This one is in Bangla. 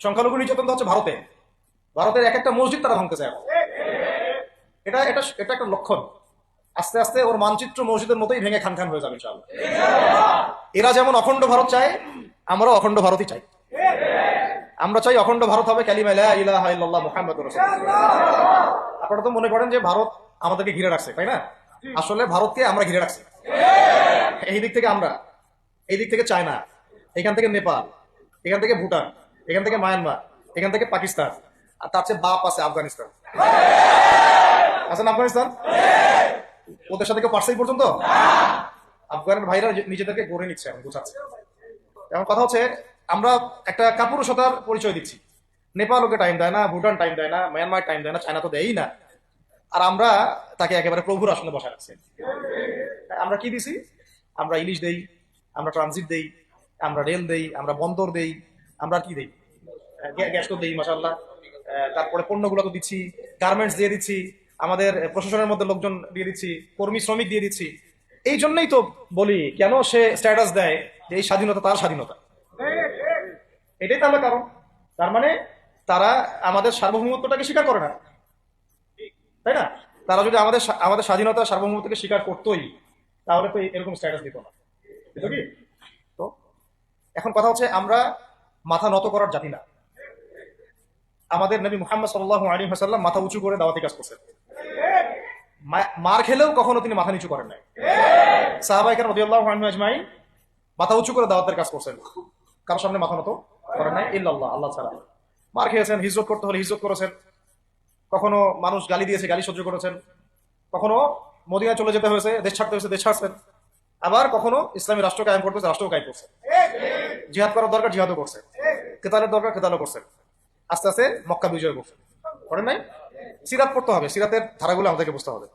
সংখ্যালঘু নির্যাতন তো হচ্ছে ভারতে। ভারতের এক একটা মসজিদ তারা ভাঙতে চায়। এটা এটা এটা একটা লক্ষণ। আস্তে আস্তে ওর মানচিত্র মসজিদের মতোই ভেঙে খান খান হয়ে যাবে ইনশাআল্লাহ। এরা যেমন অখণ্ড ভারত চায়, আমরাও অখণ্ড ভারতই চাই। আমরা চাই অখণ্ড ভারত হবে কালিমা লা ইলাহা ইল্লাল্লাহ মুহাম্মাদুর রাসূলুল্লাহ। আপনারা তো মনে করেন যে ভারত আমাদেরকে ঘিরে রাখছে, তাই না? আসলে ভারতকে আমরা ঘিরে রাখছি। এই দিক থেকে আমরা, এই দিক থেকে চায়না, এখান থেকে নেপাল, এখান থেকে ভুটান, এখান থেকে মায়ানমার, এখান থেকে পাকিস্তান, আর তার চেয়ে বাপ আছে আফগানিস্তান। আছেন আফগানিস্তান? ওদের সাথে কেউ পারছে এই পর্যন্ত? আফগানের ভাইরা নিজেদেরকে গড়ে নিচ্ছে, আমি বুঝাচ্ছি। এখন কথা হচ্ছে, আমরা একটা কাপুরুষতার পরিচয় দিচ্ছি। নেপাল ওকে টাইম দেয় না, ভুটান টাইম দেয় না, মায়ানমার টাইম দেয় না, চায়না তো দেয়ই না। আর আমরা তাকে একেবারে প্রভুর আসনে বসায় রাখছি। আমরা কি দিছি? আমরা ইলিশ দেই, আমরা ট্রানজিট দেই, আমরা রেল দেই, আমরা বন্দর দেই, আমরা কি দেই? গ্যাস তো দেই মাশাআল্লাহ। তারপরে পণ্যগুলো তো দিচ্ছি, গার্মেন্টস দিয়ে দিচ্ছি, আমাদের প্রশাসনের মধ্যে লোকজন দিয়ে দিচ্ছি, কর্মী শ্রমিক দিয়ে দিচ্ছি। এই জন্যই তো বলি, কেন সে স্ট্যাটাস দেয় যে এই স্বাধীনতা তার স্বাধীনতা। এটাই তাহলে কারণ। তার মানে তারা আমাদের সার্বভৌমত্বটাকে স্বীকার করে না, তাই না? তারা যদি আমাদের আমাদের স্বাধীনতা সার্বভৌমত্বকে স্বীকার করতোই, তাহলে তো এরকম স্ট্যাটাস দিত না। বুঝলো কি? তো এখন কথা হচ্ছে, আমরা মাথা নত করার জাতি না। আমাদের নবী মুহাম্মদ সাল্লাল্লাহু আলাইহি ওয়াসাল্লাম মাথা উঁচু করে দাওয়াতি কাজ করছেন। মার খেলেও কখনো তিনি মাথা নিচু করেন নাই। সাহাবায়ে কেরাম রাদিয়াল্লাহু আনহুম আজমাইন মাথা উঁচু করে দাওয়াতের কাজ করছেন, কারোর সামনে মাথা নত করেন নাই ইল্লাল্লাহ, আল্লাহ ছাড়া। মার খেয়েছেন, হিজরত করতে হলে হিজরত করেছেন, কখনো মানুষ গালি দিয়েছে, গালি সহ্য করেছেন, কখনো মদিনায় চলে যেতে হয়েছে, দেশ ছাড়তে হয়েছে, দেশ ছাড়ছেন। আবার কখনো ইসলামী রাষ্ট্র কায়েম করতে হয়েছে, রাষ্ট্র কায়েম করছে। জিহাদ করার দরকার জিহাদও করছে, কেতালের দরকার কেতালও করছেন। আস্তে আস্তে মক্কা বিজয় করছেন, করেন নাই? সিরাত পড়তে হবে, সিরাতের ধারাগুলো আমাদেরকে বুঝতে হবে।